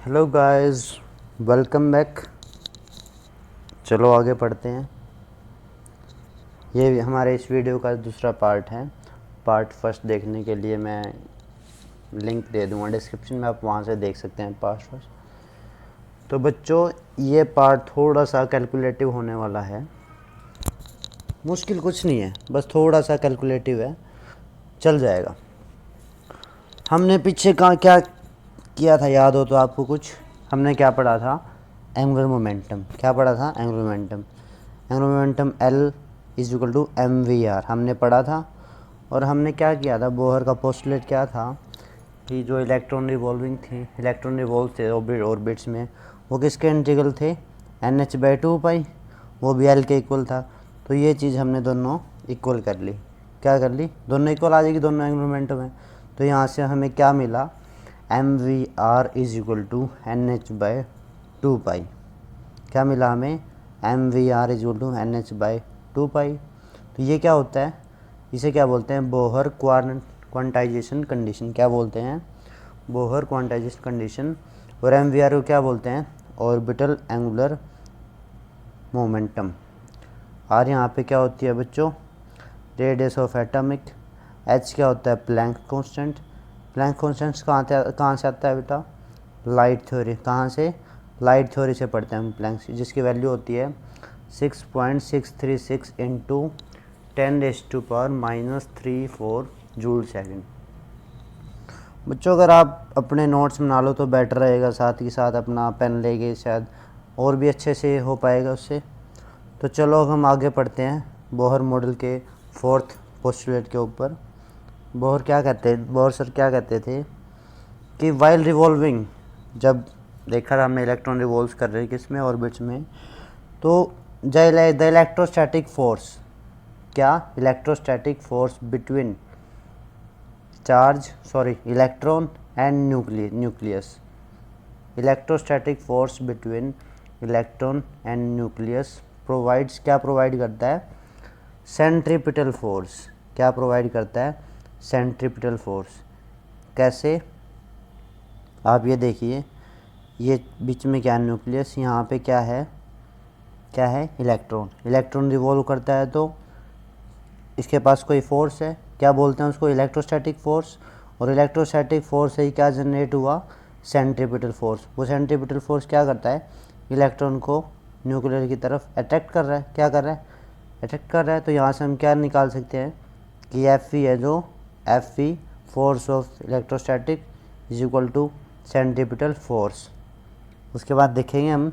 Hello guys, welcome back. चलो आगे पढ़ते हैं। ये हमारे इस वीडियो का दूसरा पार्ट है। पार्ट फर्स्ट देखने के लिए मैं लिंक दे दूंगा डिस्क्रिप्शन में, आप वहाँ से देख सकते हैं पार्ट फर्स्ट। तो बच्चों, ये पार्ट थोड़ा सा कैलकुलेटिव होने वाला है। मुश्किल कुछ नहीं है, बस थोड़ा सा कैलकुलेटिव है, चल जाएगा। हमने पीछे कहाँ क्या किया था, याद हो तो आपको कुछ? हमने क्या पढ़ा था? Angular momentum. क्या पढ़ा था? Angular momentum. Angular momentum L is equal to mvr हमने पढ़ा था। और हमने क्या किया था? बोहर का पोस्टुलेट क्या था कि जो इलेक्ट्रॉन रिवॉल्विंग थे, इलेक्ट्रॉन रिवॉल्व थे ऑर्बिट्स में, वो किसके इंटीग्रल थे? NH/2π, वो भी L के इक्वल था। तो ये चीज़ हमने दोनों इक्वल कर ली। क्या कर ली? दोनों इक्वल आ जाएगी, दोनों एंगुलर मोमेंटम है। तो यहाँ से हमें क्या मिला? mvr is equal to NH/2π। क्या मिला हमें? mvr is equal to NH/2π। तो ये क्या होता है? इसे क्या बोलते हैं? Bohr quantization condition. क्या बोलते हैं? Bohr quantization condition. और mvr को क्या बोलते हैं? Orbital angular momentum. और यहाँ पे क्या होती है बच्चों? Radius of atomic. h क्या होता है? Planck constant. प्लैंक कांस्टेंट कहाँ से आता है बेटा? Light theory. कहाँ से? लाइट थ्योरी से पढ़ते हैं हम प्लैंक, जिसकी वैल्यू होती है 6.636 इंटू 10⁻³ जूल सेकेंड। बच्चों, अगर आप अपने नोट्स बना लो तो बेटर रहेगा, साथ ही साथ अपना पेन लेके शायद और भी अच्छे से हो पाएगा उससे। तो चलो हम आगे पढ़ते हैं बोहर मॉडल के फोर्थ पोस्टुलेट के ऊपर। बोहर क्या कहते हैं? बोहर सर क्या कहते थे कि वाइल रिवॉल्विंग, जब देखा था हमने इलेक्ट्रॉन रिवॉल्व कर रहे हैं किसमें? ऑर्बिट्स में। तो द इलेक्ट्रोस्टैटिक फोर्स, क्या? Electrostatic force between electron and nucleus. Electrostatic force between electron and nucleus provides, क्या प्रोवाइड करता है? Centripetal force. क्या प्रोवाइड करता है? Centripetal force. कैसे? आप ये देखिए, ये बीच में क्या है? न्यूक्लियस। यहाँ पे क्या है? क्या है? इलेक्ट्रॉन। इलेक्ट्रॉन रिवॉल्व करता है तो इसके पास कोई फोर्स है, क्या बोलते हैं उसको? Electrostatic force. और इलेक्ट्रोस्टैटिक फोर्स से ही क्या जनरेट हुआ? Centripetal force. वो सेंट्रीपिटल फोर्स क्या करता है? इलेक्ट्रॉन को न्यूक्लियर की तरफ अट्रैक्ट कर रहा है। क्या कर रहा है? अट्रैक्ट कर रहा है। तो यहाँ से हम क्या निकाल सकते हैं कि Fe है, जो Fe force of electrostatic is equal to centripetal force. उसके बाद देखेंगे हम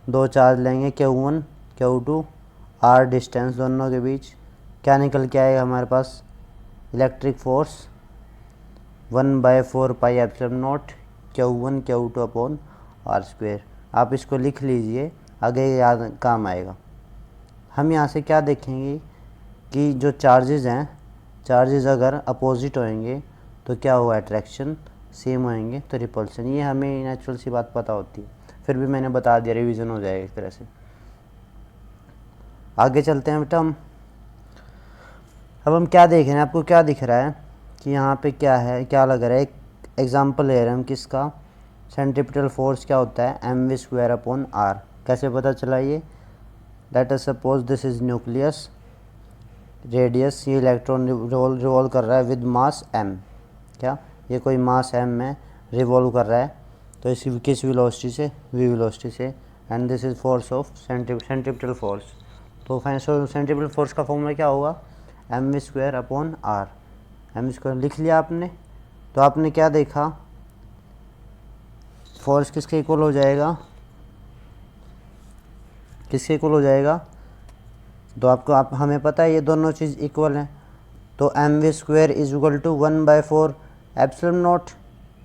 दो चार्ज लेंगे, Q1 Q2, R डिस्टेंस दोनों के बीच। क्या निकल के आएगा हमारे पास? Electric force 1/4πε0 Q1 Q2 upon R²। आप इसको लिख लीजिए, आगे याद काम आएगा। हम यहाँ से क्या देखेंगे कि जो चार्जेस हैं, चार्जेस अगर अपोजिट होंगे तो क्या होगा? अट्रैक्शन। सेम होंगे तो रिपल्सन। ये हमें नेचुरल सी बात पता होती है, फिर भी मैंने बता दिया, रिवीजन हो जाएगा इस तरह से। आगे चलते हैं बेटा हम। अब हम क्या देख रहे हैं? आपको क्या दिख रहा है कि यहाँ पे क्या है, क्या लग रहा है? एक एग्जांपल ले रहे हैं हम किसका? सेंट्रीपिटल फोर्स क्या होता है? mv²/r। कैसे पता चला ये? Let us suppose this is nucleus, radius, ये इलेक्ट्रॉन रिवॉल्व कर रहा है विद मास m। क्या? ये कोई मास m में रिवॉल्व कर रहा है, तो इसकी किस वेलोसिटी से? v वेलोसिटी से। And this is force of centripetal force. तो सेंट्रीपिटल फोर्स का फॉर्मूला क्या होगा? mv²/r। mv² लिख लिया आपने। तो आपने क्या देखा? फोर्स किसके इक्वल हो जाएगा? किसके इक्वल हो जाएगा? तो आपको हमें पता है ये दोनों चीज़ इक्वल हैं। तो mv² इज इक्वल टू 1/4ε0।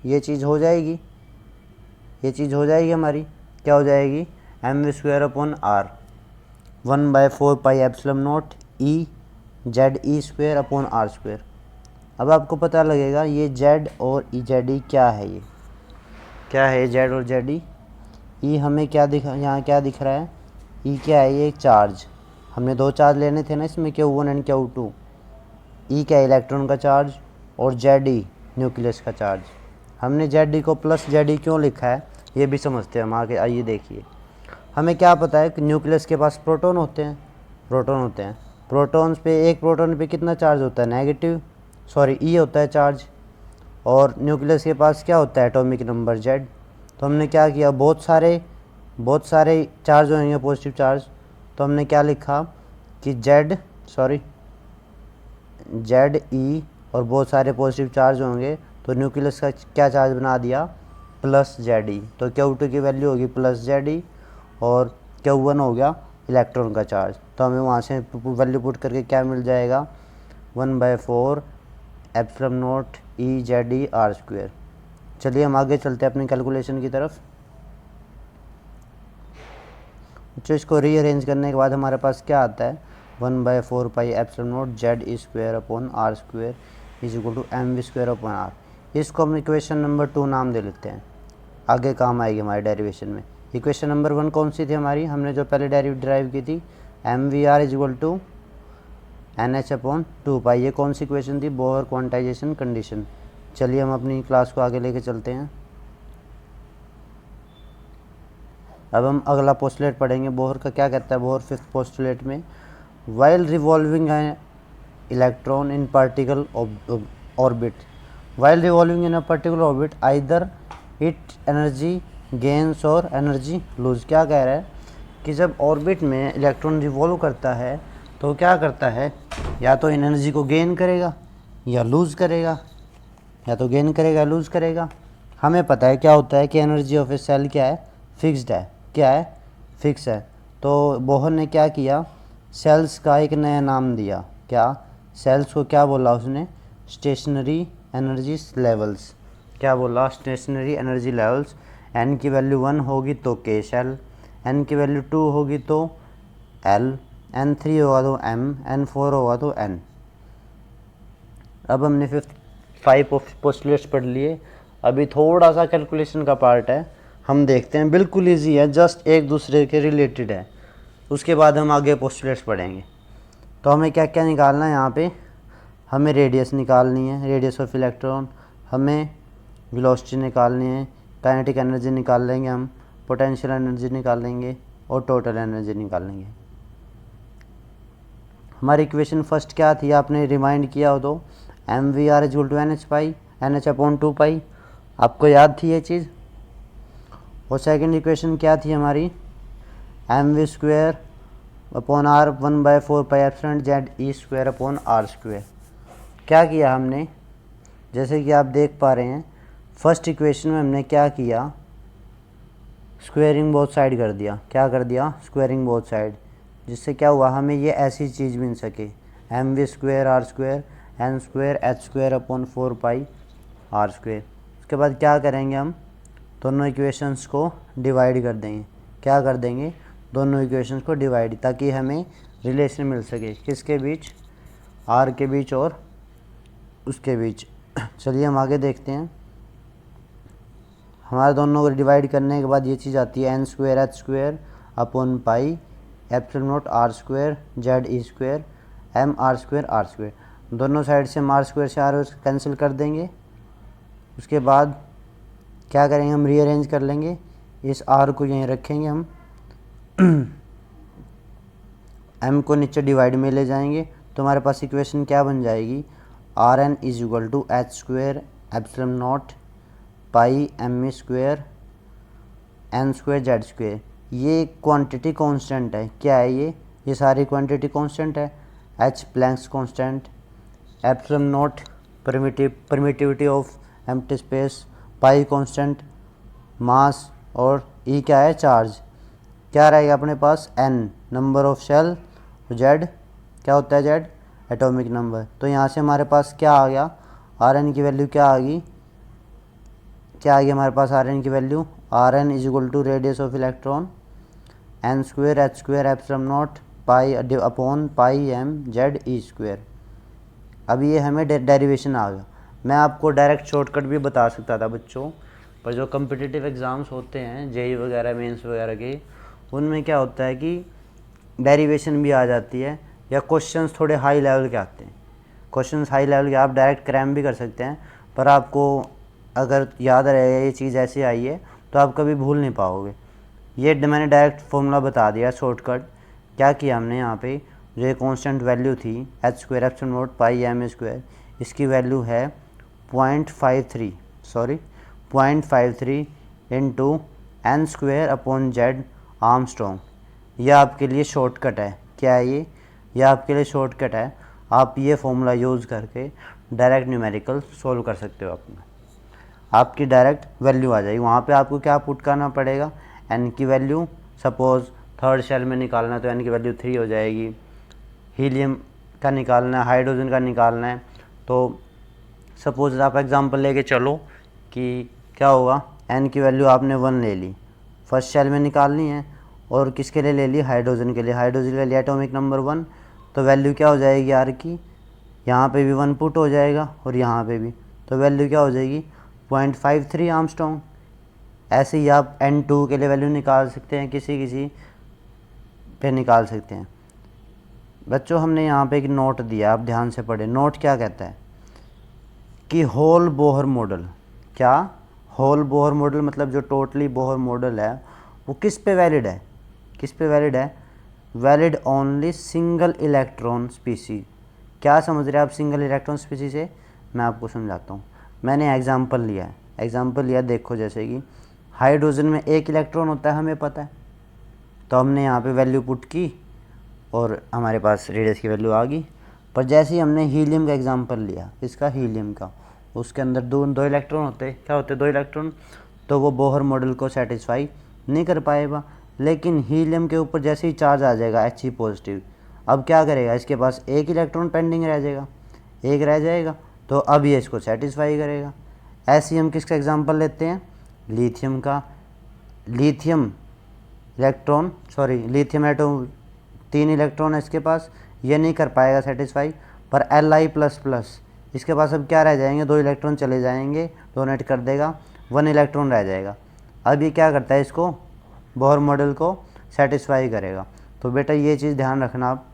ये चीज़ हो जाएगी, ये चीज़ हो जाएगी हमारी। क्या हो जाएगी? mv²/r 1/4πε0 EZE²/r²। अब आपको पता लगेगा ये Z और EZE क्या है? ये क्या है? Z और ZE। E हमें क्या दिखा, यहाँ क्या दिख रहा है? E क्या है? ये चार्ज। हमने दो चार्ज लेने थे ना इसमें, Q1 एंड Q2। E क्या है? इलेक्ट्रॉन का चार्ज। और ZE न्यूक्लियस का चार्ज। हमने ZE को प्लस ZE क्यों लिखा है? ये भी समझते हैं हम आगे। आइए देखिए, हमें क्या पता है कि न्यूक्लियस के पास प्रोटॉन होते हैं, प्रोटॉन्स पे एक प्रोटॉन पे कितना चार्ज होता है, नेगेटिव, सॉरी ई होता है चार्ज। और न्यूक्लियस के पास क्या होता है, एटॉमिक नंबर जेड। तो हमने क्या किया, बहुत सारे चार्ज होंगे पॉजिटिव चार्ज, तो हमने क्या लिखा कि जेड ई और बहुत सारे पॉजिटिव चार्ज होंगे, तो न्यूक्लियस का क्या चार्ज बना दिया, प्लस जेड ई। तो Q2 की वैल्यू होगी प्लस जेड ई और Q1 हो गया इलेक्ट्रॉन का चार्ज। तो हमें वहाँ से वैल्यू पुट करके क्या मिल जाएगा, 1/4 epsilon not E Z E R square. चलिए हम आगे चलते हैं अपनी कैलकुलेशन की तरफ। जो इसको रीअरेंज करने के बाद हमारे पास क्या आता है, 1/4 pi epsilon naught z e square upon r square is equal to m v square upon r. इसको हम इक्वेशन नंबर 2 नाम दे लेते हैं, आगे काम आएगी हमारे डेरिवेशन में। इक्वेशन नंबर 1 कौन सी थी हमारी, हमने जो पहले ड्राइव की थी, m v r is equal to n h upon 2 pi. ये कौन सी इक्वेशन थी, बोहर क्वांटाइजेशन कंडीशन। चलिए हम अपनी क्लास को आगे लेके चलते हैं। अब हम अगला पोस्टुलेट पढ़ेंगे, बोहर का क्या कहता है। बोहर फिफ्थ पोस्टुलेट में, while revolving electron in particle orbit, while revolving in a particular orbit either it energy gains और एनर्जी लूज। क्या कह रहा है कि जब ऑर्बिट में इलेक्ट्रॉन रिवॉल्व करता है तो क्या करता है, या तो एनर्जी को गेन करेगा या लूज़ करेगा, या तो गेन करेगा लूज़ करेगा। हमें पता है क्या होता है कि एनर्जी ऑफ ए सेल क्या है, फिक्स्ड है। क्या है, फिक्स है। तो बोहर ने क्या किया, सेल्स का एक नया नाम दिया। क्या, सेल्स को क्या बोला उसने, स्टेशनरी एनर्जी लेवल्स। क्या बोला, स्टेशनरी एनर्जी लेवल्स। एन की वैल्यू 1 होगी तो के सेल, एन की वैल्यू 2 होगी तो एल, एन 3 होगा तो एम, एन 4 होगा तो एन। अब हमने 5 पोस्टुलेट्स पढ़ लिए। अभी थोड़ा सा कैलकुलेशन का पार्ट है, हम देखते हैं। बिल्कुल इजी है, जस्ट एक दूसरे के रिलेटेड है। उसके बाद हम आगे पोस्टुलेट्स पढ़ेंगे। तो हमें क्या क्या निकालना है यहाँ पे, हमें रेडियस निकालनी है, रेडियस ऑफ इलेक्ट्रॉन, हमें वेलोसिटी निकालनी है, काइनेटिक एनर्जी निकाल लेंगे हम, पोटेंशियल एनर्जी निकाल लेंगे और टोटल एनर्जी निकाल लेंगे। हमारी इक्वेशन फर्स्ट क्या थी, आपने रिमाइंड किया हो तो, m v r equal to n h pi, n h upon 2 pi. आपको याद थी ये चीज़। और सेकंड इक्वेशन क्या थी हमारी, m v square upon r 1/4 pi epsilon z e square upon r square. क्या किया हमने, जैसे कि आप देख पा रहे हैं, फर्स्ट इक्वेशन में हमने क्या किया, स्क्वेयरिंग बोथ साइड कर दिया। क्या कर दिया, स्क्वेयरिंग बोथ साइड, जिससे क्या हुआ, हमें ये ऐसी चीज़ मिल सके, m v square r square N square h square upon 4 pi r square. उसके बाद क्या करेंगे, हम दोनों इक्वेशंस को डिवाइड कर देंगे। क्या कर देंगे, दोनों इक्वेशंस को डिवाइड, ताकि हमें रिलेशन मिल सके, किसके बीच, आर के बीच और उसके बीच। चलिए हम आगे देखते हैं। हमारे दोनों को डिवाइड करने के बाद ये चीज़ आती है, n square h square upon pi epsilon naught r square z e square m r square. दोनों साइड से हम आर स्क्वायर से आर कैंसिल कर देंगे। उसके बाद क्या करेंगे, हम रीअरेंज कर लेंगे, इस आर को यहीं रखेंगे हम, एम को नीचे डिवाइड में ले जाएंगे, तो हमारे पास इक्वेशन क्या बन जाएगी, R N is equal to H square epsilon naught pi M E square N square Z square. ये क्वांटिटी कांस्टेंट है। क्या है ये सारी क्वांटिटी कांस्टेंट है। H Planck's constant, epsilon naught permittivity of empty space, pi constant, mass, और E क्या है, चार्ज। क्या रहेगा अपने पास, N number of shell, Z क्या होता है, जेड एटॉमिक नंबर। तो यहाँ से हमारे पास क्या आ गया, आर एन की वैल्यू क्या आ गई, हमारे पास आर एन की value, r N is equal to radius of electron n square h square epsilon naught pi upon pi m z e square. अब ये हमें डेरिवेशन आ गया। मैं आपको डायरेक्ट शॉर्टकट भी बता सकता था बच्चों, पर जो कम्पिटिटिव एग्ज़ाम्स होते हैं जेई वगैरह मेंस वगैरह के, उनमें क्या होता है कि डेरिवेशन भी आ जाती है, या क्वेश्चंस थोड़े हाई लेवल के आते हैं। क्वेश्चंस हाई लेवल के आप डायरेक्ट क्रैम भी कर सकते हैं, पर आपको अगर याद रहेगा ये चीज़ ऐसे आई है, तो तो आप कभी भूल नहीं पाओगे। ये मैंने डायरेक्ट फॉर्मूला बता दिया शॉर्टकट। क्या किया हमने यहाँ पे, जो ये कांस्टेंट वैल्यू थी h square epsilon naught pi m square, इसकी वैल्यू है 0.53 into n square upon z Armstrong. यह आपके लिए शॉर्टकट है। क्या है ये? यह आपके लिए शॉर्टकट है। आप ये फॉर्मूला यूज़ करके डायरेक्ट न्यूमेरिकल सोल्व कर सकते हो। आपकी डायरेक्ट वैल्यू आ जाएगी। वहाँ पे आपको क्या पुट करना पड़ेगा, एन की वैल्यू, सपोज़ थर्ड शेल में निकालना है तो एन की वैल्यू 3 हो जाएगी। हीलियम का निकालना है, हाइड्रोजन का निकालना है, तो सपोज़ आप एग्जांपल लेके चलो कि क्या होगा, एन की वैल्यू आपने 1 ले ली, फर्स्ट शेल में निकालनी है, और किसके लिए ले ली, हाइड्रोजन के लिए। हाइड्रोजन के लिए एटॉमिक नंबर 1, तो वैल्यू क्या हो जाएगी आर की, यहाँ पे भी 1 पुट हो जाएगा और यहाँ पे भी, तो वैल्यू क्या हो जाएगी 0.53 आर्मस्ट्रॉन्ग। ऐसे ही आप N2 के लिए वैल्यू निकाल सकते हैं, किसी पे निकाल सकते हैं। बच्चों हमने यहाँ पे एक नोट दिया, आप ध्यान से पढ़ें। नोट क्या कहता है कि होल बोहर मॉडल, क्या होल बोहर मॉडल मतलब जो टोटली बोहर मॉडल है वो किस पे वैलिड है, किस पे वैलिड है, वैलिड ओनली सिंगल इलेक्ट्रॉन स्पीसी। क्या समझ रहे हैं आप सिंगल इलेक्ट्रॉन स्पीसी से? मैं आपको समझाता हूँ। मैंने एग्जांपल लिया, देखो जैसे कि हाइड्रोजन में 1 इलेक्ट्रॉन होता है, हमें पता है, तो हमने यहाँ पे वैल्यू पुट की और हमारे पास रेडियस की वैल्यू आ गई। पर जैसे ही हमने हीलियम का एग्जांपल लिया, इसका हीलियम का, उसके अंदर दो इलेक्ट्रॉन होते, क्या होते, 2 इलेक्ट्रॉन, तो वो बोहर मॉडल को सेटिस्फाई नहीं कर पाएगा। लेकिन हीलियम के ऊपर जैसे ही चार्ज आ जाएगा He पॉजिटिव, अब क्या करेगा, इसके पास 1 इलेक्ट्रॉन पेंडिंग रह जाएगा, 1 रह जाएगा, तो अब ये इसको सेटिस्फाई करेगा। ऐसे ही हम किसका एग्जांपल लेते हैं, लिथियम का। लिथियम एटम 3 इलेक्ट्रॉन है इसके पास, ये नहीं कर पाएगा सेटिस्फाई। पर Li++ इसके पास अब क्या रह जाएंगे, 2 इलेक्ट्रॉन चले जाएंगे, डोनेट कर देगा, 1 इलेक्ट्रॉन रह जाएगा। अब ये क्या करता है, इसको बोहर मॉडल को सेटिस्फाई करेगा। तो बेटा ये चीज़ ध्यान रखना, आप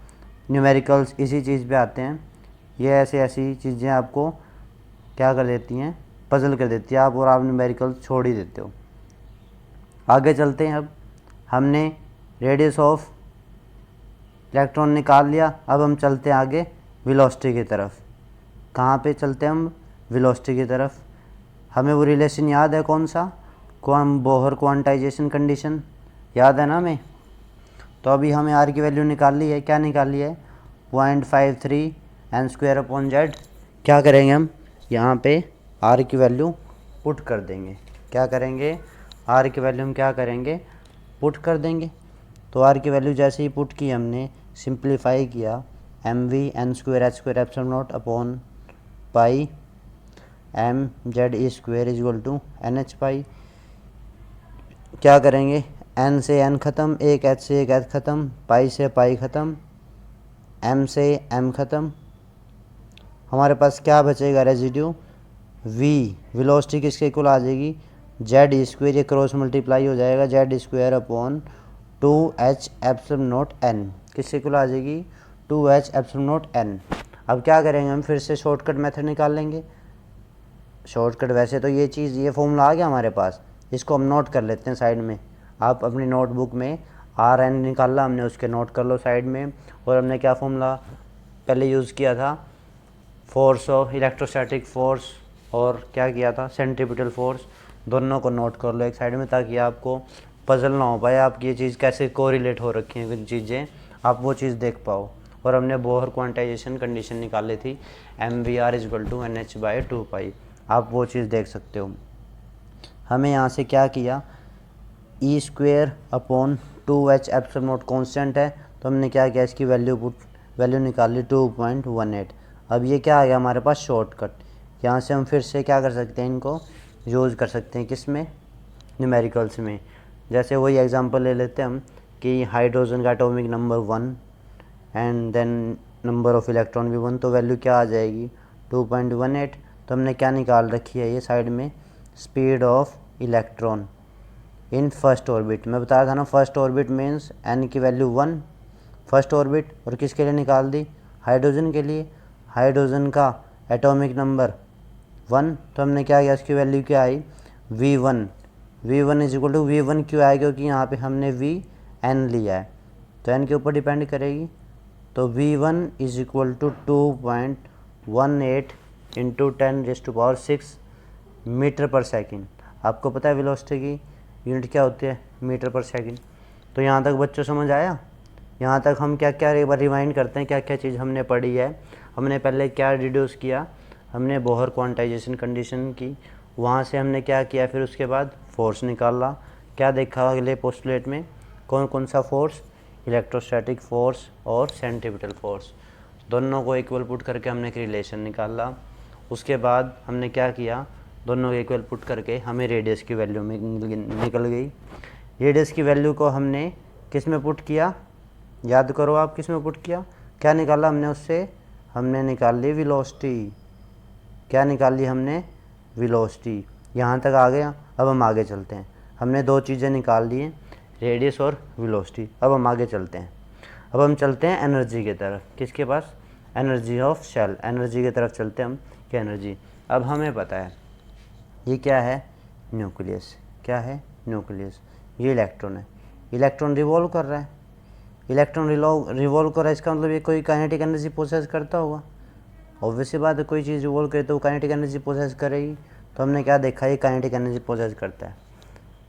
न्यूमेरिकल्स इसी चीज़ पे आते हैं। ये ऐसी चीज़ें आपको क्या कर देती हैं, पजल कर देती है आप, और आप न्यूमेरिकल छोड़ ही देते हो। आगे चलते हैं। अब हमने रेडियस ऑफ इलेक्ट्रॉन निकाल लिया, अब हम चलते हैं आगे वेलोसिटी की तरफ। कहाँ पे चलते हैं हम, वेलोसिटी की तरफ। हमें वो रिलेशन याद है कौन सा, बोहर क्वांटाइजेशन कंडीशन, याद है ना हमें। तो अभी हमें आर की वैल्यू निकाल ली है, क्या निकाल ली है, 0.53 एन स्क्वायर अपॉन जेड। क्या करेंगे हम, यहाँ पे आर की वैल्यू पुट कर देंगे। क्या करेंगे, आर की वैल्यू हम क्या करेंगे, पुट कर देंगे। तो आर की वैल्यू जैसे ही पुट की हमने, सिंप्लीफाई किया, mv n square h square epsilon naught upon pi m z e square is equal to NH pi. क्या करेंगे, n से n ख़त्म, एक h से एक h ख़त्म, पाई से पाई ख़त्म, m से m ख़त्म, हमारे पास क्या बचेगा रेजिड्यू, v वेलोसिटी किसके इक्वल आ जाएगी, जेड स्क्वायर, ये क्रॉस मल्टीप्लाई हो जाएगा, Z square upon 2h epsilon not n, किसके इक्वल आ जाएगी, 2h एप्सिलॉन नॉट n। अब क्या करेंगे, हम फिर से शॉर्टकट मेथड निकाल लेंगे। शॉर्टकट वैसे तो ये फॉर्मूला आ गया हमारे पास, इसको हम नोट कर लेते हैं साइड में। आप अपनी नोटबुक में Rn निकाला हमने, उसके नोट कर लो साइड में। और हमने क्या फॉर्मूला पहले यूज़ किया था, फोर्स ऑफ इलेक्ट्रोस्टैटिक फोर्स, और क्या किया था, सेंट्रीपिटल फोर्स, दोनों को नोट कर लो एक साइड में, ताकि आपको पजल ना हो पाए, आपकी ये चीज़ कैसे कोरिलेट हो रखी हैं कुछ चीज़ें, आप वो चीज़ देख पाओ। और हमने बोहर क्वांटाइजेशन कंडीशन निकाली थी, mvr इक्वल टू NH/2 आप वो चीज़ देख सकते हो। हमें यहाँ से क्या किया, E square upon 2h epsilon naught constant है, तो हमने क्या किया, इसकी वैल्यू निकाली 2.18। अब ये क्या आ गया हमारे पास, शॉर्टकट। यहाँ से हम फिर से क्या कर सकते हैं, इनको यूज़ कर सकते हैं, किस में, न्यूमेरिकल्स में। जैसे वही एग्जांपल ले लेते हैं हम कि हाइड्रोजन का atomic number 1 and then number of electron भी 1, तो वैल्यू क्या आ जाएगी 2.18। तो हमने क्या निकाल रखी है ये साइड में, speed of electron in first orbit. मैं बताया था ना, फर्स्ट ऑर्बिट मीन्स n की वैल्यू 1 फर्स्ट ऑर्बिट, और किसके लिए निकाल दी, हाइड्रोजन के लिए। हाइड्रोजन का एटॉमिक नंबर 1, तो हमने क्या किया, इसकी वैल्यू क्या आई, v1 V1 is equal to V1 क्यों आया, क्योंकि यहाँ पे हमने Vn लिया है तो n के ऊपर डिपेंड करेगी। तो V1 is equal to 2.18 into 10⁻6 metre per second. आपको पता है वेलोसिटी की यूनिट क्या होती है, मीटर पर सेकेंड। तो यहाँ तक बच्चों समझ आया। यहाँ तक हम क्या क्या एक बार रिवाइंड करते हैं, क्या क्या चीज़ हमने पढ़ी है। हमने पहले क्या डिड्यूस किया, हमने बोहर क्वांटाइजेशन कंडीशन की, वहाँ से हमने क्या किया, फिर उसके बाद फोर्स निकाला। क्या देखा अगले पोस्टुलेट में, कौन कौन सा फोर्स, इलेक्ट्रोस्टैटिक फोर्स और सेंट्रीपिटल फोर्स, दोनों को इक्वल पुट करके हमने एक रिलेशन निकाला। उसके बाद हमने क्या किया, दोनों को इक्वल पुट करके हमें रेडियस की वैल्यू में निकल गई। रेडियस की वैल्यू को हमने किस में पुट किया, याद करो आप किस में पुट किया, क्या निकाला हमने उससे, हमने निकाल ली वेलोसिटी। क्या निकाल ली हमने, वेलोसिटी। यहाँ तक आ गया। अब हम आगे चलते हैं। हमने दो चीज़ें निकाल ली हैं, रेडियस और वेलोसिटी। अब हम आगे चलते हैं। अब हम चलते हैं एनर्जी की तरफ। किसके पास, एनर्जी ऑफ शेल, एनर्जी की तरफ चलते हैं हम। क्या एनर्जी, अब हमें पता है ये क्या है, न्यूक्लियस। क्या है, न्यूक्लियस। ये इलेक्ट्रॉन है, इलेक्ट्रॉन रिवॉल्व कर रहा है। इलेक्ट्रॉन रिवॉल्व कर रहा है, इसका मतलब ये कोई काइनेटिक एनर्जी प्रोसेस करता होगा। ऑब्वियसली बात है, कोई चीज़ रिवॉल्व करे तो वो काइनेटिक एनर्जी प्रोसेस करेगी। तो हमने क्या देखा, ये काइनेटिक एनर्जी प्रोसेस करता है।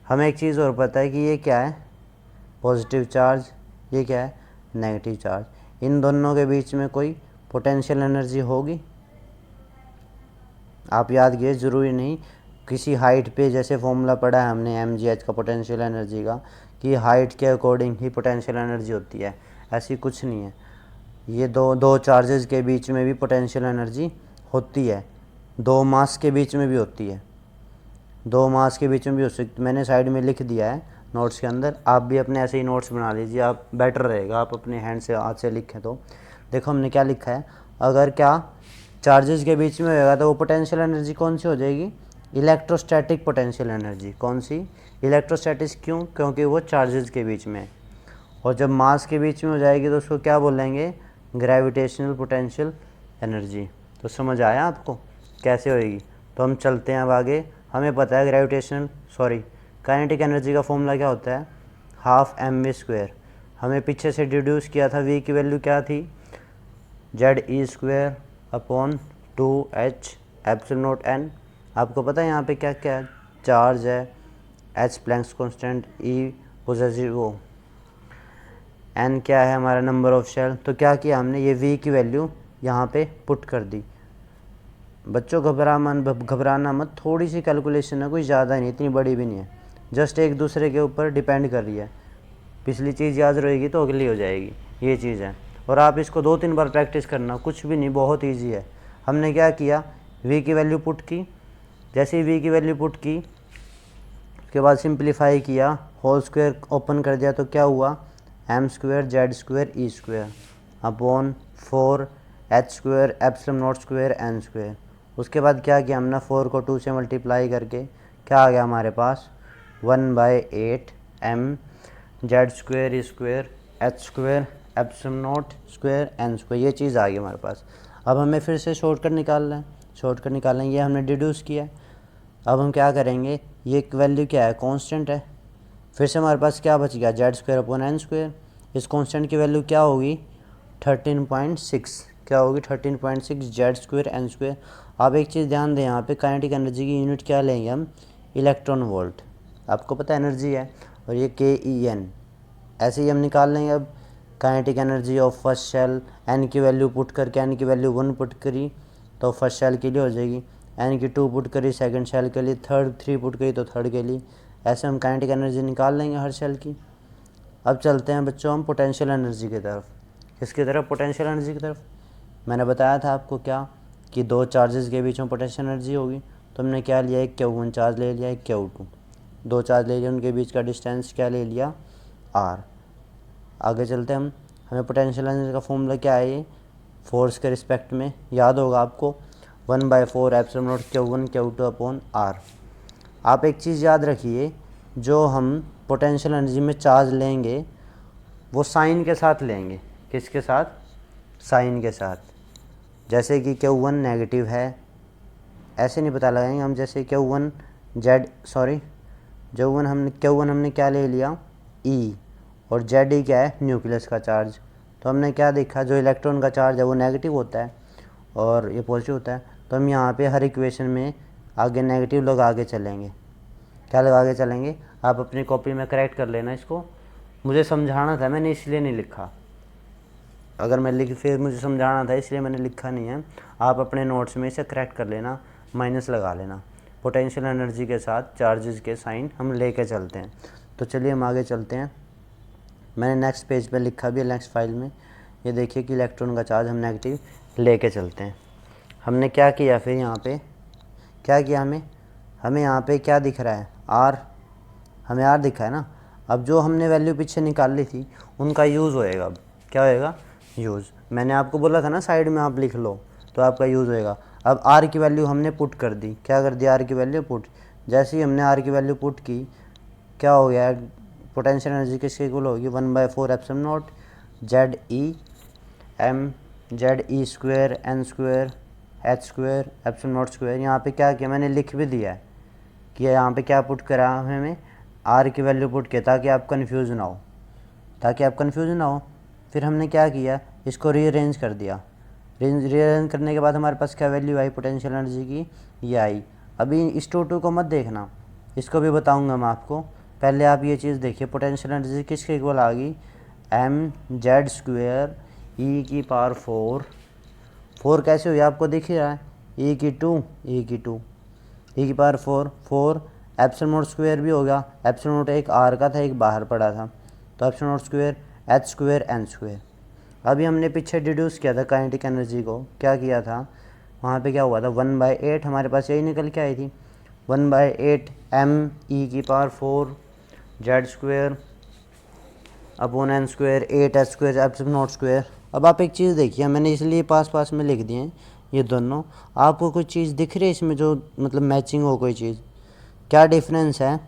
हमें एक चीज़ और पता है कि ये क्या है, पॉजिटिव चार्ज, ये क्या है, नेगेटिव चार्ज। इन दोनों के बीच में कोई पोटेंशियल एनर्जी होगी। आप याद कीजिए, ज़रूरी नहीं किसी हाइट पे, जैसे फॉर्मूला पढ़ा है हमने mgh का पोटेंशियल एनर्जी का, कि हाइट के अकॉर्डिंग ही पोटेंशियल एनर्जी होती है, ऐसी कुछ नहीं है। ये दो चार्जेस के बीच में भी पोटेंशियल एनर्जी होती है, दो मास के बीच में भी होती है, दो मास के बीच में भी हो सकती। मैंने साइड में लिख दिया है नोट्स के अंदर, आप भी अपने ऐसे ही नोट्स बना लीजिए, आप बेटर रहेगा आप अपने हैंड से हाथ से लिखें। तो देखो हमने क्या लिखा है, अगर क्या चार्जेस के बीच में होगा तो वो पोटेंशियल एनर्जी कौन सी हो जाएगी, इलेक्ट्रोस्टैटिक पोटेंशियल एनर्जी। कौन सी, इलेक्ट्रोस्टैटिक। क्यों, क्योंकि वो चार्जेस के बीच में है। और जब मास के बीच में हो जाएगी तो उसको क्या बोलेंगे, ग्रेविटेशनल पोटेंशियल एनर्जी। तो समझ आया आपको कैसे होएगी। तो हम चलते हैं अब आगे। हमें पता है काइनेटिक एनर्जी का फॉर्मूला क्या होता है, हाफ mv²। हमें पीछे से डिड्यूस किया था, v की वैल्यू क्या थी, ze² upon 2h epsilon n। आपको पता है यहाँ पे क्या क्या है, चार्ज है, h Planck's constant, e positive, वो n क्या है हमारा नंबर ऑफ शेल। तो क्या किया हमने, ये v की वैल्यू यहाँ पे पुट कर दी। बच्चों घबराना मत, थोड़ी सी कैलकुलेशन है, कोई ज़्यादा नहीं, इतनी बड़ी भी नहीं है, जस्ट एक दूसरे के ऊपर डिपेंड कर रही है। पिछली चीज़ याद रहेगी तो अगली हो जाएगी, ये चीज़ है। और आप इसको 2-3 बार प्रैक्टिस करना, कुछ भी नहीं, बहुत ईजी है। हमने क्या किया, v की वैल्यू पुट की। जैसे ही v की वैल्यू पुट की उसके बाद सिंप्लीफाई किया, होल स्क्वायर ओपन कर दिया, तो क्या हुआ, m² z² e² upon 4h² एप्सिलॉन0² n²। उसके बाद क्या किया हमने, 4 को 2 से मल्टीप्लाई करके क्या आ गया हमारे पास, 1/8 m z² e² h² एप्सिलॉन0² n²। ये चीज़ आ गई हमारे पास। अब हमें फिर से शॉर्टकट निकालना है, शॉर्टकट निकालना है, ये हमने डिड्यूस किया। अब हम क्या करेंगे, ये वैल्यू क्या है, कांस्टेंट है। फिर से हमारे पास क्या बच गया, z² अपॉन n²। इस कांस्टेंट की वैल्यू क्या होगी, 13.6। क्या होगी, 13.6 z² n²। आप एक चीज़ ध्यान दें, यहाँ पे काइनेटिक एनर्जी की यूनिट क्या लेंगे हम, इलेक्ट्रॉन वोल्ट। आपको पता है एनर्जी है, और ये KEN, ऐसे ही हम निकाल लेंगे। अब kinetic energy of first shell, n की वैल्यू पुट करके, n की वैल्यू 1 पुट करी तो फर्स्ट शेल के लिए हो जाएगी, n की 2 पुट करी सेकंड शेल के लिए, 3 पुट करी तो थर्ड के लिए। ऐसे हम काइनेटिक एनर्जी निकाल लेंगे हर शेल की। अब चलते हैं बच्चों हम पोटेंशियल एनर्जी की तरफ। किसकी तरफ, पोटेंशियल एनर्जी की तरफ। मैंने बताया था आपको क्या, कि दो चार्जेस के बीच में पोटेंशियल एनर्जी होगी। तो हमने क्या लिया, एक Q1 चार्ज ले लिया, एक Q2, दो चार्ज ले लिया, उनके बीच का डिस्टेंस क्या ले लिया, r। आगे चलते हम, हमें पोटेंशियल एनर्जी का फॉर्मूला क्या है, ये फोर्स के रिस्पेक्ट में याद होगा आपको, 1/4 एप्सिलॉन0 Q1 Q2 अपॉन r। आप एक चीज़ याद रखिए, जो हम पोटेंशियल एनर्जी में चार्ज लेंगे वो साइन के साथ लेंगे। किसके साथ, साइन के साथ। जैसे कि Q1 नेगेटिव है, ऐसे नहीं पता लगाएंगे हम, जैसे Q1 Q1 हमने क्या ले लिया, E, और ZE क्या है, न्यूक्लियस का चार्ज। तो हमने क्या देखा, जो इलेक्ट्रॉन का चार्ज है वो नेगेटिव होता है और ये पॉजिटिव होता है। तो हम यहाँ पे हर इक्वेशन में आगे नेगेटिव लगा के चलेंगे। क्या लगा के चलेंगे, आप अपनी कॉपी में करेक्ट कर लेना इसको। मुझे समझाना था, मैंने इसलिए नहीं लिखा। अगर मैं लिख फिर मुझे समझाना था इसलिए मैंने लिखा नहीं है। आप अपने नोट्स में इसे करेक्ट कर लेना, माइनस लगा लेना। पोटेंशियल एनर्जी के साथ चार्जेस के साइन हम लेके चलते हैं। तो चलिए हम आगे चलते हैं। मैंने नेक्स्ट पेज पे लिखा भी है, नेक्स्ट फाइल में। ये देखिए कि इलेक्ट्रॉन का चार्ज हम नेगेटिव लेके चलते हैं। हमने क्या किया, फिर यहाँ पे क्या किया, हमें यहाँ पे क्या दिख रहा है, आर, हमें आर दिखा है ना। अब जो हमने वैल्यू पीछे निकाल ली थी उनका यूज़ होएगा। अब क्या होएगा, यूज़। मैंने आपको बोला था ना साइड में आप लिख लो तो आपका यूज़ होएगा। अब आर की वैल्यू हमने पुट कर दी। क्या कर दिया, आर की वैल्यू पुट। जैसे ही हमने आर की वैल्यू पुट की, क्या हो गया, पोटेंशियल एनर्जी किसके इक्वल होगी, 1/4 epsilon not ZE square N square H square epsilon not square. यहाँ पे क्या किया, मैंने लिख भी दिया है कि यहाँ पे क्या पुट करा हमें, आर की वैल्यू पुट किया ताकि आप कन्फ्यूज़ ना हो, फिर हमने क्या किया, इसको रीअरेंज कर दिया। रीअरेंज करने के बाद हमारे पास क्या वैल्यू आई पोटेंशियल एनर्जी की, ये आई। अभी इस टू को मत देखना, इसको भी बताऊंगा मैं आपको। पहले आप ये चीज़ देखिए, पोटेंशियल एनर्जी किसके इक्वल आ गई, mz स्क्वायर e⁴। 4 कैसे हुई आपको दिख ही रहा है, e⁴ एप्सिलॉन नॉट स्क्वायर भी होगा। एप्सिलॉन नॉट एक आर का था, एक बाहर पड़ा था, तो epsilon not square H square N square. अभी हमने पीछे डिड्यूस किया था काइनेटिक एनर्जी को, क्या किया था, वहाँ पे क्या हुआ था, 1/8 हमारे पास यही निकल के आई थी, 1/8 me⁴ Z square upon N square 8H square epsilon not square. अब आप एक चीज़ देखिए, मैंने इसलिए पास में लिख दिए हैं ये दोनों। आपको कोई चीज़ दिख रही है इसमें जो मतलब मैचिंग हो, कोई चीज़, क्या डिफरेंस है,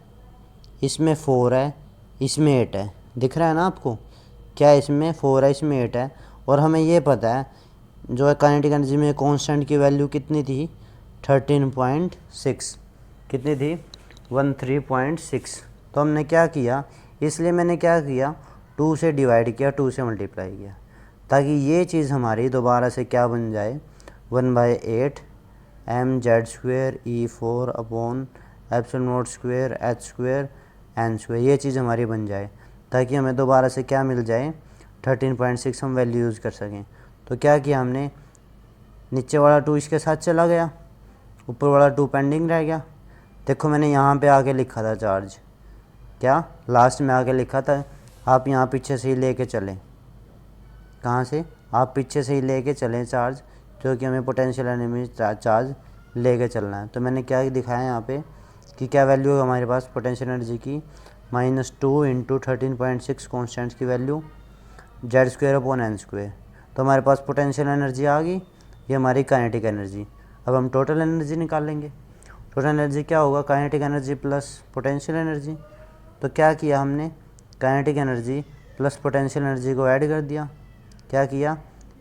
इसमें 4 है, इसमें 8 है, दिख रहा है ना आपको, क्या इसमें 4 है, इसमें 8 है। और हमें ये पता है जो है काइनेटिक एनर्जी में कांस्टेंट की वैल्यू कितनी थी, 13.6, कितनी थी, 13.6। तो हमने क्या किया, इसलिए मैंने क्या किया, 2 से डिवाइड किया, 2 से मल्टीप्लाई किया, ताकि ये चीज़ हमारी दोबारा से क्या बन जाए, 1/8 mz square E⁴ upon epsilon not square H square N square, ये चीज़ हमारी बन जाए, ताकि हमें दोबारा से क्या मिल जाए, 13.6 हम वैल्यू यूज़ कर सकें। तो क्या किया हमने, नीचे वाला 2 इसके साथ चला गया, ऊपर वाला 2 पेंडिंग रह गया। देखो मैंने यहाँ पे आके लिखा था चार्ज, क्या लास्ट में आके लिखा था, आप यहाँ पीछे से ही लेके चलें, कहाँ से, आप पीछे से ही लेके चलें चार्ज, जो कि हमें पोटेंशियल एनर्जी चार्ज लेके चलना है। तो मैंने क्या दिखाया यहाँ पे कि क्या वैल्यू है हमारे पास पोटेंशियल एनर्जी की, -2 × 13.6 कॉन्स्टेंट्स की value Z square upon N square. तो हमारे पास पोटेंशियल एनर्जी आ गई, ये हमारी काइनेटिक एनर्जी। अब हम टोटल एनर्जी निकालेंगे। टोटल एनर्जी क्या होगा, kinetic energy plus potential energy. तो क्या किया हमने, kinetic energy plus potential energy को ऐड कर दिया। क्या किया,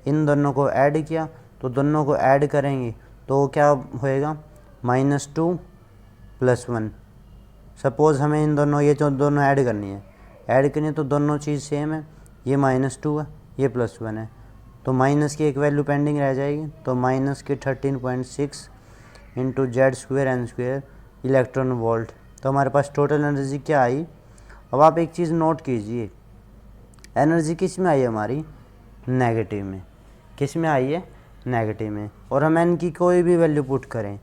इन दोनों को ऐड किया, तो दोनों को ऐड करेंगे तो क्या होएगा, -2 + 1। सपोज़ हमें इन दोनों, ये जो दोनों ऐड करनी है तो दोनों चीज़ सेम है, ये -2 है, ये +1 है, तो माइनस की एक वैल्यू पेंडिंग रह जाएगी। तो माइनस की 13.6 × Z square N square electron volt. तो हमारे पास टोटल एनर्जी क्या आई। अब आप एक चीज़ नोट कीजिए, एनर्जी किस में आई है हमारी, नेगेटिव में। किस में आई है, नेगेटिव में। और हम n की कोई भी वैल्यू पुट करें,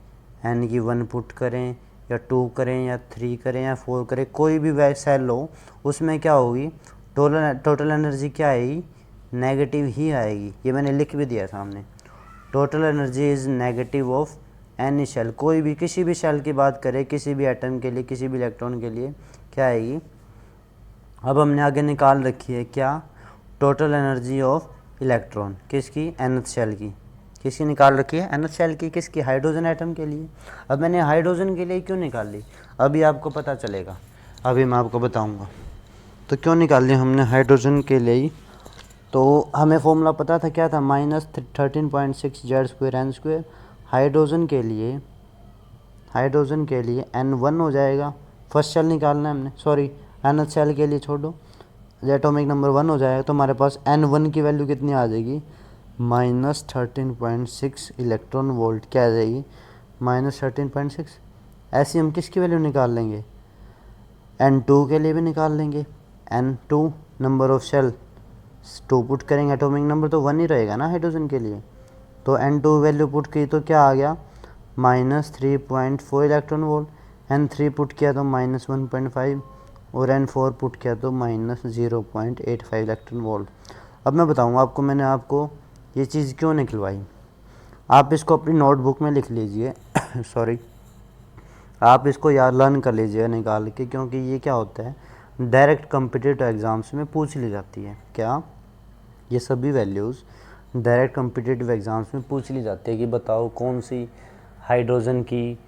n की 1 पुट करें या 2 करें या 3 करें या 4 करें, कोई भी सेल लो, उसमें क्या होगी, टोटल एनर्जी क्या आएगी, नेगेटिव ही आएगी। ये मैंने लिख भी दिया सामने, total energy is negative of any shell. कोई भी किसी भी सेल की बात करें, किसी भी एटम के लिए, किसी भी इलेक्ट्रॉन के लिए क्या आएगी। अब हमने आगे निकाल रखी है क्या, टोटल एनर्जी ऑफ इलेक्ट्रॉन, किसकी, nth सेल की। किसकी निकाल रखी है, nth सेल की, किसकी, हाइड्रोजन एटम के लिए। अब मैंने हाइड्रोजन के लिए क्यों निकाल ली, अभी आपको पता चलेगा, अभी मैं आपको बताऊंगा। तो क्यों निकाल ली हमने हाइड्रोजन के लिए, तो हमें फॉर्मूला पता था, क्या था, -13.6 Z square N square. Hydrogen के लिए N1 हो जाएगा फर्स्ट शेल निकालना है हमने, सॉरी nth शेल के लिए छोड़ो, एटॉमिक नंबर 1 हो जाएगा तो हमारे पास N1 की वैल्यू कितनी आ जाएगी, -13.6 इलेक्ट्रॉन वोल्ट। क्या आ जाएगी, -13.6। ऐसी हम किसकी वैल्यू निकाल लेंगे, N2 के लिए भी निकाल लेंगे। N2 number of shell 2 put करेंगे, एटॉमिक नंबर तो 1 ही रहेगा ना हाइड्रोजन के लिए, तो N2 वैल्यू पुट की तो क्या आ गया, -3.4 इलेक्ट्रॉन वोल्ट। N3 पुट किया तो -1.5 और N4 पुट किया तो -0.85 इलेक्ट्रॉन वोल्ट। अब मैं बताऊंगा आपको मैंने आपको ये चीज़ क्यों निकलवाई। आप इसको अपनी नोटबुक में लिख लीजिए सॉरी, आप इसको याद लर्न कर लीजिए निकाल के, क्योंकि ये क्या होता है डायरेक्ट कॉम्पिटिटिव एग्ज़ाम्स में पूछ ली जाती है। क्या ये सभी वैल्यूज़ डायरेक्ट कॉम्पिटिटिव एग्ज़ाम्स में पूछ ली जाती है कि बताओ कौन सी हाइड्रोजन की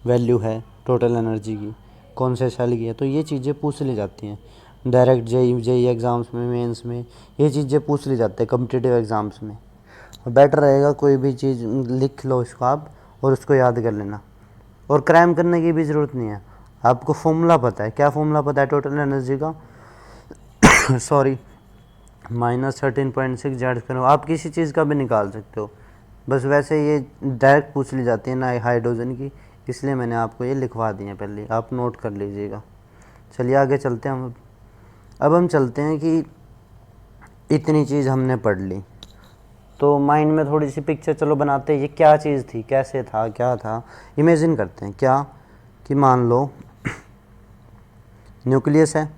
वैल्यू है टोटल एनर्जी की, कौन से सेल की है, तो ये चीज़ें पूछ ली जाती हैं डायरेक्ट जेई एग्ज़ाम्स में, मेंस में ये चीज़ें पूछ ली जाती है कॉम्पिटिटिव एग्ज़ाम्स में। बेटर रहेगा कोई भी चीज़ लिख लो इसको आप और उसको याद कर लेना, और क्राइम करने की भी ज़रूरत नहीं है। आपको फॉर्मूला पता है, क्या फॉर्मूला पता है टोटल एनर्जी का सॉरी -13.6 जेड करो, आप किसी चीज़ का भी निकाल सकते हो, बस वैसे ये डायरेक्ट पूछ ली जाती है ना हाइड्रोजन की, इसलिए मैंने आपको ये लिखवा दी है, पहले आप नोट कर लीजिएगा। चलिए आगे चलते हैं हम। अब हम चलते हैं कि इतनी चीज़ हमने पढ़ ली, तो माइंड में थोड़ी सी पिक्चर चलो बनाते हैं, ये क्या चीज़ थी, कैसे था, क्या था, इमेजिन करते हैं। क्या कि मान लो न्यूक्लियस है,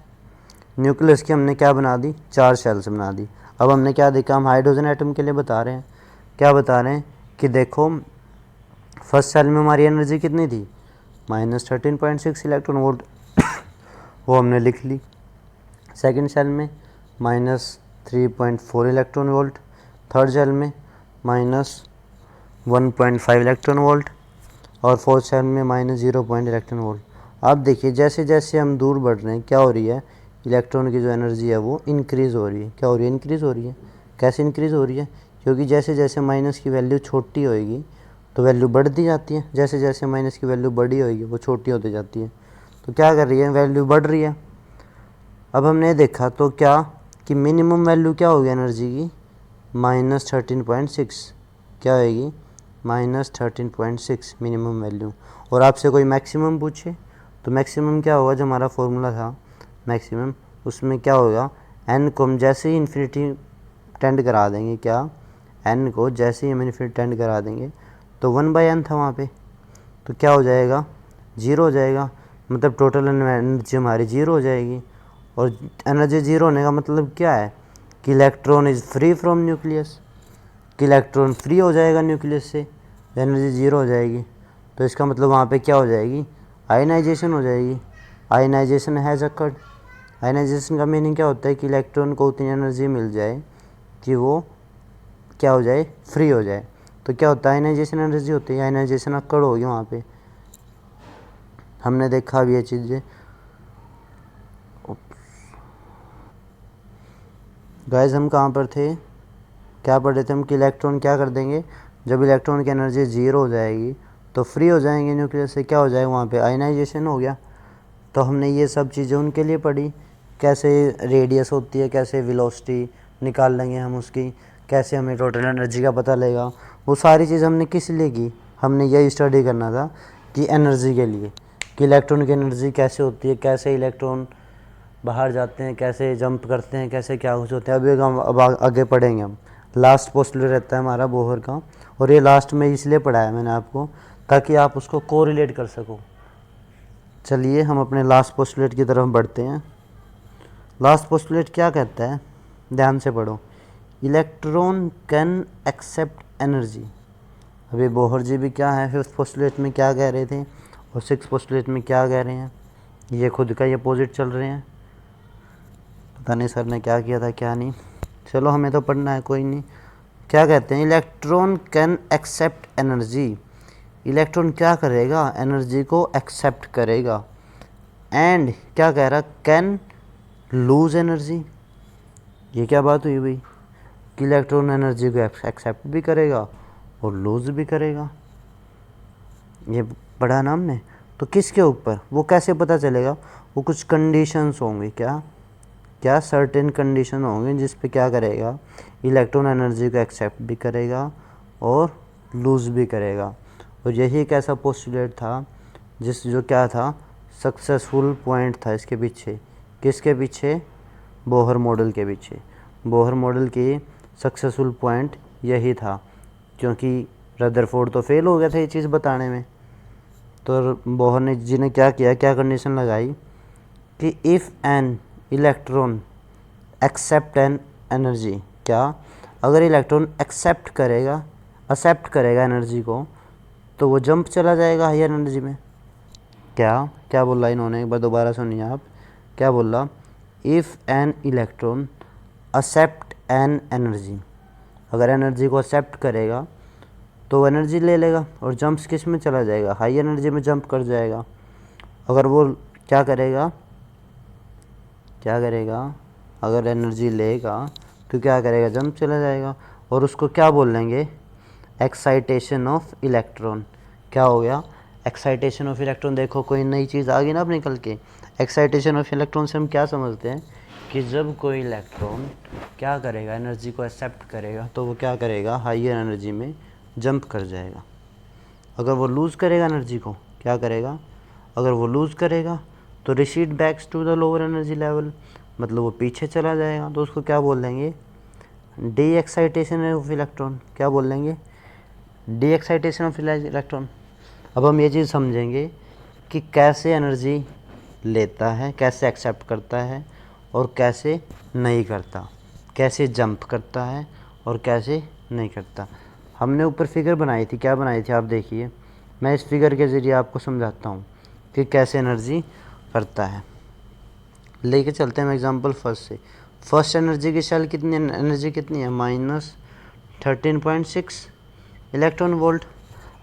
न्यूक्लियस की हमने क्या बना दी, 4 शेल्स बना दी। अब हमने क्या देखा, हम हाइड्रोजन एटम के लिए बता रहे हैं, क्या बता रहे हैं कि देखो फर्स्ट सेल में हमारी एनर्जी कितनी थी, -13.6 इलेक्ट्रॉन वोल्ट वो हमने लिख ली। सेकंड सेल में -3.4 इलेक्ट्रॉन वोल्ट, थर्ड सेल में -1.5 इलेक्ट्रॉन वोल्ट और फोर्थ सेल में -0 इलेक्ट्रॉन वोल्ट। आप देखिए जैसे जैसे हम दूर बढ़ रहे हैं क्या हो रही है, इलेक्ट्रॉन की जो एनर्जी है वो इंक्रीज़ हो रही है। क्या हो रही है, इंक्रीज़ हो रही है। कैसे इंक्रीज़ हो रही है, क्योंकि जैसे जैसे माइनस की वैल्यू छोटी होएगी तो वैल्यू बढ़ती जाती है, जैसे जैसे माइनस की वैल्यू बड़ी होएगी वो छोटी होती जाती है। तो क्या कर रही है, वैल्यू बढ़ रही है। अब हमने देखा तो क्या कि मिनिमम वैल्यू क्या होगी एनर्जी की, -13.6 क्या होएगी, -13.6 मिनिमम वैल्यू। और आपसे कोई मैक्सिमम पूछे तो मैक्सिमम क्या होगा, जो हमारा फॉर्मूला था मैक्सिमम, उसमें क्या होगा, n को हम जैसे ही इन्फिनिटी टेंड करा देंगे, क्या n को जैसे ही हम इन्फिनिटी टेंड करा देंगे तो 1/n था वहाँ पे, तो क्या हो जाएगा, 0 हो जाएगा, मतलब टोटल एनर्जी हमारी 0 हो जाएगी। और एनर्जी 0 होने का मतलब क्या है कि electron is free from nucleus, कि इलेक्ट्रॉन फ्री हो जाएगा न्यूक्लियस से, एनर्जी 0 हो जाएगी। तो इसका मतलब वहाँ पे क्या हो जाएगी, आयनाइजेशन हो जाएगी। Ionization has occurred. आयनाइजेशन का मीनिंग क्या होता है कि इलेक्ट्रॉन को उतनी एनर्जी मिल जाए कि वो क्या हो जाए, फ्री हो जाए। तो क्या होता है, आयनाइजेशन एनर्जी होती है, आयनाइजेशन अकर्ड होगी वहाँ पे। हमने देखा भी ये चीज़ें। गाइस हम कहाँ पर थे, क्या पढ़ रहे थे हम कि इलेक्ट्रॉन क्या कर देंगे, जब इलेक्ट्रॉन की एनर्जी 0 हो जाएगी तो फ्री हो जाएंगे न्यूक्लियस से, क्या हो जाएगा वहाँ पे, आयनाइजेशन हो गया। तो हमने ये सब चीज़ें उनके लिए पढ़ी, कैसे रेडियस होती है, कैसे वेलोसिटी निकाल लेंगे हम उसकी, कैसे हमें टोटल एनर्जी का पता लगेगा। वो सारी चीज़ हमने किस लिए की, हमने यही स्टडी करना था कि एनर्जी के लिए, कि इलेक्ट्रॉन की एनर्जी कैसे होती है, कैसे इलेक्ट्रॉन बाहर जाते हैं, कैसे जंप करते हैं, कैसे क्या कुछ होते हैं। अभी हम अब आगे पढ़ेंगे हम। लास्ट पोस्टुलेट रहता है हमारा बोहर का, और ये लास्ट में इसलिए पढ़ाया मैंने आपको ताकि आप उसको कोरिलेट कर सको। चलिए हम अपने लास्ट पोस्टुलेट की तरफ बढ़ते हैं। लास्ट पोस्टुलेट क्या कहता है, ध्यान से पढ़ो, इलेक्ट्रॉन कैन एक्सेप्ट एनर्जी। अभी बोहर जी भी क्या है, 5th पोस्टुलेट में क्या कह रहे थे और 6th पोस्टुलेट में क्या कह रहे हैं, ये खुद का ये अपोजिट चल रहे हैं। पता नहीं सर ने क्या किया था क्या नहीं, चलो हमें तो पढ़ना है, कोई नहीं। क्या कहते हैं, electron can accept energy. Electron क्या करेगा, एनर्जी को एक्सेप्ट करेगा। एंड क्या कह रहा, कैन लूज एनर्जी। ये क्या बात हुई भाई कि इलेक्ट्रॉन एनर्जी को एक्सेप्ट भी करेगा और लूज भी करेगा। ये पढ़ा ना हमने। तो किसके ऊपर, वो कैसे पता चलेगा, वो कुछ कंडीशंस होंगे, क्या सर्टेन कंडीशन होंगे जिस पे क्या करेगा, इलेक्ट्रॉन एनर्जी को एक्सेप्ट भी करेगा और लूज़ भी करेगा। और यही एक ऐसा पोस्टुलेट था जो क्या था, सक्सेसफुल पॉइंट था इसके पीछे, किसके पीछे, बोहर मॉडल के पीछे। बोहर मॉडल की सक्सेसफुल पॉइंट यही था, क्योंकि रदरफोर्ड तो फेल हो गया था ये चीज़ बताने में। तो बोहर जी ने क्या किया, क्या कंडीशन लगाई कि if an electron accept an energy, क्या अगर इलेक्ट्रॉन एक्सेप्ट करेगा एनर्जी को, तो वो जंप चला जाएगा हायर एनर्जी में। क्या बोला इन्होंने, एक बार दोबारा सुनिए आप, क्या बोला, if an electron accept an energy, अगर एनर्जी को एक्सेप्ट करेगा तो वो एनर्जी ले लेगा और जंप्स किस में चला जाएगा, हाई एनर्जी में जंप कर जाएगा। अगर वो क्या करेगा, अगर एनर्जी लेगा तो क्या करेगा, जंप चला जाएगा। और उसको क्या बोल लेंगे, एक्साइटेशन ऑफ इलेक्ट्रॉन। क्या हो गया, एक्साइटेशन ऑफ इलेक्ट्रॉन। देखो कोई नई चीज़ आ गई ना अब निकल के। एक्साइटेशन ऑफ इलेक्ट्रॉन से हम क्या समझते हैं कि जब कोई इलेक्ट्रॉन क्या करेगा, एनर्जी को एक्सेप्ट करेगा, तो वो क्या करेगा, हाइयर एनर्जी में जंप कर जाएगा। अगर वो लूज़ करेगा एनर्जी को, क्या करेगा, अगर वो लूज़ करेगा तो recede backs to the lower energy level, मतलब वो पीछे चला जाएगा। तो उसको क्या बोल देंगे, डी एक्साइटेशन ऑफ इलेक्ट्रॉन। क्या बोल देंगे, डी एक्साइटेशन ऑफ इलेक्ट्रॉन। अब हम ये चीज़ समझेंगे कि कैसे एनर्जी लेता है, कैसे एक्सेप्ट करता है और कैसे नहीं करता, कैसे जंप करता है और कैसे नहीं करता। हमने ऊपर फिगर बनाई थी, क्या बनाई थी आप देखिए, मैं इस फिगर के ज़रिए आपको समझाता हूँ कि कैसे एनर्जी करता है। लेके चलते हैं एग्जांपल फर्स्ट से। फर्स्ट एनर्जी की सेल कितनी है, -13.6 इलेक्ट्रॉन वोल्ट।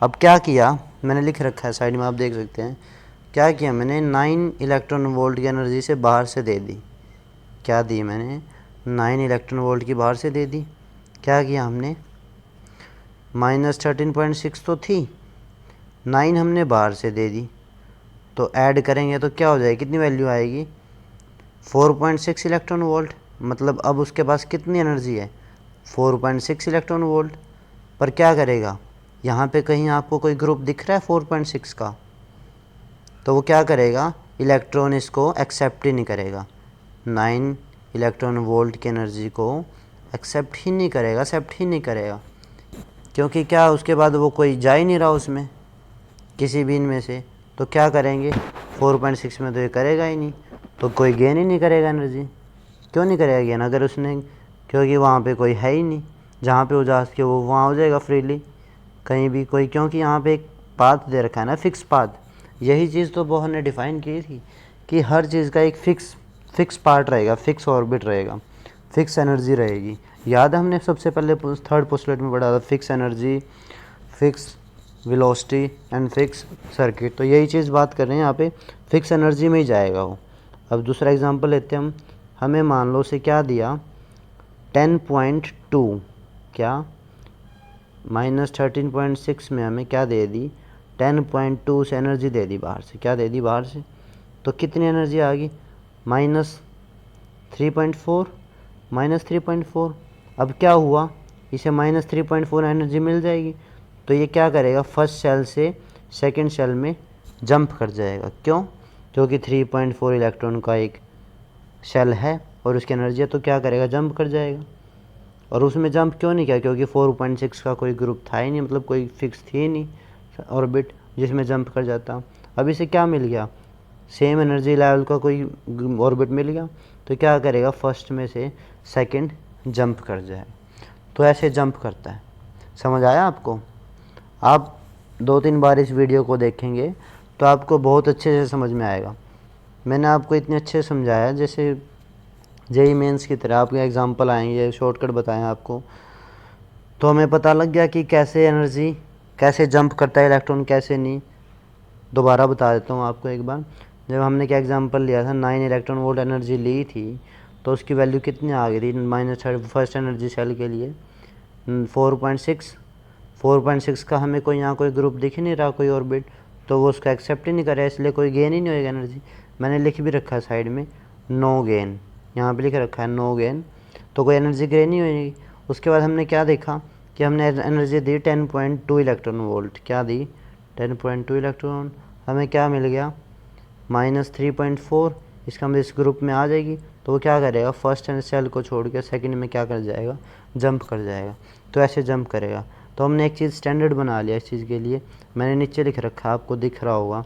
अब क्या किया, मैंने लिख रखा है साइड में, आप देख सकते हैं। क्या किया मैंने, 9 इलेक्ट्रॉन वोल्ट की एनर्जी से बाहर से दे दी। क्या दी मैंने, 9 इलेक्ट्रॉन वोल्ट की बाहर से दे दी। क्या किया हमने, -13.6 तो थी, 9 हमने बाहर से दे दी, तो ऐड करेंगे तो क्या हो जाएगी, कितनी वैल्यू आएगी, 4.6 इलेक्ट्रॉन वोल्ट। मतलब अब उसके पास कितनी एनर्जी है, 4.6 इलेक्ट्रॉन वोल्ट। पर क्या करेगा, यहाँ पे कहीं आपको कोई ग्रुप दिख रहा है 4.6 का, तो वो क्या करेगा, इलेक्ट्रॉन इसको एक्सेप्ट ही नहीं करेगा, 9 इलेक्ट्रॉन वोल्ट की एनर्जी को एक्सेप्ट ही नहीं करेगा, क्योंकि क्या उसके बाद वो कोई जा ही नहीं रहा उसमें किसी भी इनमें से। तो क्या करेंगे, 4.6 में तो ये करेगा ही नहीं, तो कोई गेन ही नहीं करेगा एनर्जी। क्यों नहीं करेगा गेन, अगर उसने, क्योंकि वहाँ पे कोई है ही नहीं, जहाँ पे वो जा सके वो वहाँ हो जाएगा फ्रीली कहीं भी कोई, क्योंकि यहाँ पे एक पाथ दे रखा है ना, फिक्स पाथ। यही चीज़ तो बोहर ने डिफ़ाइन की थी कि हर चीज़ का एक फिक्स पार्ट रहेगा, फिक्स ऑर्बिट रहेगा, फिक्स एनर्जी रहेगी। याद है हमने सबसे पहले थर्ड पोस्टुलेट में पढ़ा था, fix energy, fix velocity and fix circuit. तो यही चीज़ बात कर रहे हैं यहाँ पे, फिक्स एनर्जी में ही जाएगा वो। अब दूसरा एग्जांपल लेते हैं हम, हमें मान लो उसे क्या दिया, 10.2, क्या -13.6 में हमें क्या दे दी, 10.2 से एनर्जी दे दी बाहर से, क्या दे दी बाहर से, तो कितनी एनर्जी आ गई, -3.4। अब क्या हुआ, इसे -3.4 एनर्जी मिल जाएगी, तो ये क्या करेगा, फर्स्ट सेल से सेकंड सेल में जंप कर जाएगा। क्यों, क्योंकि 3.4 इलेक्ट्रॉन का एक सेल है और उसकी एनर्जी है, तो क्या करेगा, जंप कर जाएगा। और उसमें जंप क्यों नहीं किया, क्योंकि 4.6 का कोई ग्रुप था ही नहीं, मतलब कोई फिक्स थी ही नहीं ऑर्बिट जिसमें जंप कर जाता। अब इसे क्या मिल गया, सेम एनर्जी लेवल का कोई ऑर्बिट मिल गया, तो क्या करेगा, फर्स्ट में से सेकंड जंप कर जाए। तो ऐसे जंप करता है। समझ आया आपको, आप 2-3 बार इस वीडियो को देखेंगे तो आपको बहुत अच्छे से समझ में आएगा। मैंने आपको इतने अच्छे से समझाया जैसे जेई मेंस की तरह, आपके एग्जांपल आएंगे, शॉर्टकट बताएं आपको, तो हमें पता लग गया कि कैसे एनर्जी, कैसे जंप करता है इलेक्ट्रॉन, कैसे नहीं। दोबारा बता देता हूँ आपको एक बार, जब हमने क्या एग्जांपल लिया था, 9 इलेक्ट्रॉन वोल्ट एनर्जी ली थी, तो उसकी वैल्यू कितनी आ गई थी, -3 फर्स्ट एनर्जी सेल के लिए 4.6 का हमें कोई यहाँ कोई ग्रुप दिख ही नहीं रहा, कोई ऑर्बिट, तो वो उसको एक्सेप्ट ही नहीं करे, इसलिए कोई गेन ही नहीं होएगा एनर्जी। मैंने लिख भी रखा है साइड में नो गेन, यहाँ पे लिख रखा है नो गेन, तो कोई एनर्जी गेन नहीं होएगी। उसके बाद हमने क्या देखा कि हमने एनर्जी दी 10.2 इलेक्ट्रॉन वोल्ट, क्या दी 10.2 इलेक्ट्रॉन, हमें क्या मिल गया -3.4। इसका मतलब इस ग्रुप में आ जाएगी, तो वो क्या करेगा फर्स्ट सेल को छोड़ के सेकंड में क्या कर जाएगा, जंप कर जाएगा। तो ऐसे जंप करेगा। तो हमने एक चीज़ स्टैंडर्ड बना लिया इस चीज़ के लिए, मैंने नीचे लिख रखा है, आपको दिख रहा होगा,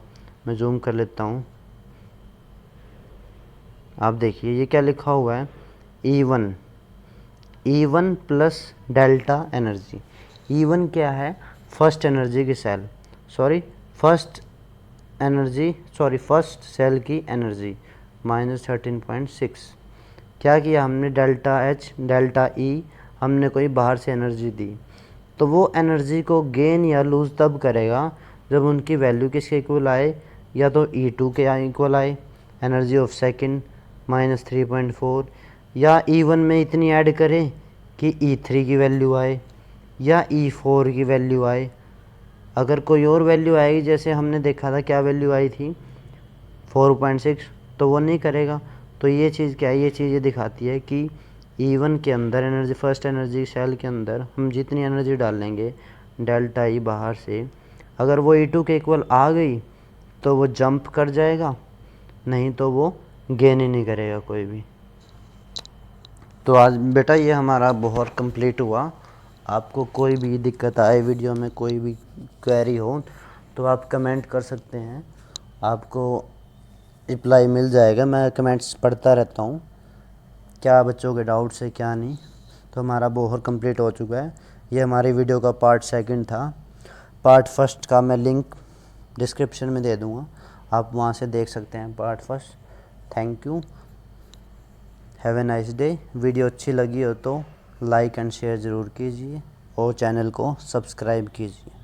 मैं जूम कर लेता हूँ। आप देखिए ये क्या लिखा हुआ है, E1 plus delta energy. E1 क्या है, फर्स्ट एनर्जी की सेल, फर्स्ट सेल की एनर्जी -13.6। क्या किया हमने, डेल्टा एच डेल्टा ई हमने कोई बाहर से एनर्जी दी, तो वो एनर्जी को गेन या लूज़ तब करेगा जब उनकी वैल्यू किसके इक्वल आए, या तो E2 के इक्वल आए, एनर्जी ऑफ सेकंड -3.4, या E1 में इतनी ऐड करें कि E3 की वैल्यू आए या E4 की वैल्यू आए। अगर कोई और वैल्यू आएगी, जैसे हमने देखा था क्या वैल्यू आई थी 4.6, तो वो नहीं करेगा। तो ये चीज़ क्या है, ये चीज़ ये दिखाती है कि E1 के अंदर एनर्जी, फर्स्ट एनर्जी सेल के अंदर हम जितनी एनर्जी डालेंगे डेल्टा ई बाहर से, अगर वो E2 के इक्वल आ गई तो वो जंप कर जाएगा, नहीं तो वो गेन ही नहीं करेगा कोई भी। तो आज बेटा ये हमारा बहुत कंप्लीट हुआ। आपको कोई भी दिक्कत आए वीडियो में, कोई भी क्वेरी हो तो आप कमेंट कर सकते हैं, आपको रिप्लाई मिल जाएगा। मैं कमेंट्स पढ़ता रहता हूँ, क्या बच्चों के डाउट्स है क्या नहीं। तो हमारा बहुत कंप्लीट हो चुका है। ये हमारी वीडियो का पार्ट सेकंड था। पार्ट फर्स्ट का मैं लिंक डिस्क्रिप्शन में दे दूँगा, आप वहाँ से देख सकते हैं part first. Thank you, have a nice day. Video अच्छी लगी हो तो लाइक एंड शेयर ज़रूर कीजिए और चैनल को सब्सक्राइब कीजिए।